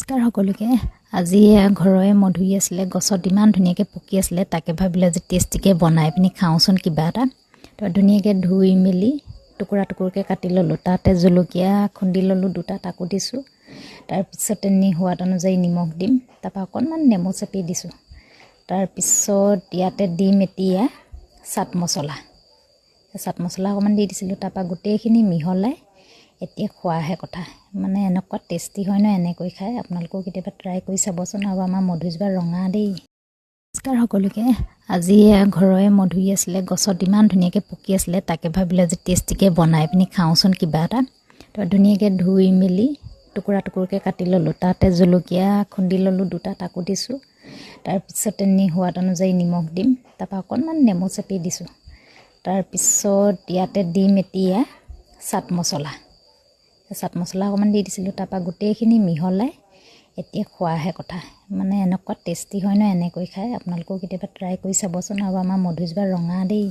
নমস্কাৰ সকলোকে। আজি ঘৰৰে মধুৰি আছিলে, গছত ইমান ধুনীয়াকৈ পকি আছিলে, তাকে ভাবিলে যে টেষ্টিকৈ বনাই পিনি খাওঁচোন কিবা এটা। তো ধুনীয়াকৈ ধুই মেলি টুকুৰা টুকুৰকৈ কাটি ল'লোঁ। তাতে জলকীয়া খুন্দি ল'লোঁ দুটা, তাকো দিছোঁ। তাৰপিছতে সোৱাদ অনুযায়ী নিমখ দিম, তাৰপৰা অকণমান নেমু চেপি দিছোঁ। তাৰপিছত ইয়াতে দিম এতিয়া চাট মছলা অকণমান দি দিছিলোঁ। তাৰপৰা গোটেইখিনি মিহলাই এতিয়া খোৱাহে কথা, মানে এনেকুৱা টেষ্টি হয় ন এনেকৈ খাই। আপোনালোকেও কেতিয়াবা ট্ৰাই কৰি চাবচোন। আৰু আমাৰ মধুৰিজোপা ৰঙা দেই। নমস্কাৰ সকলোকে। আজি ঘৰৰে মধুৰি আছিলে, গছত ইমান ধুনীয়াকৈ পকি আছিলে, তাকে ভাবিলে যে টেষ্টিকৈ বনাই পিনি খাওঁচোন কিবা এটা। তো ধুনীয়াকৈ ধুই মেলি টুকুৰা টুকুৰকৈ কাটি ল'লোঁ। তাতে জলকীয়া খুন্দি ল'লোঁ দুটা, তাকো দিছোঁ। তাৰপিছতে সোৱাদ অনুযায়ী নিমখ দিম, তাৰপৰা অকণমান নেমু চেপি দিছোঁ। তাৰপিছত ইয়াতে দিম এতিয়া চাট মছলা অকণমান দি দিছিলোঁ। তাৰপৰা গোটেইখিনি মিহলাই এতিয়া খোৱাহে কথা, মানে এনেকুৱা টেষ্টি হয় ন এনেকৈ খাই। আপোনালোকেও কেতিয়াবা ট্ৰাই কৰি চাবচোন। আৰু আমাৰ মধুৰিজোপা ৰঙা দেই।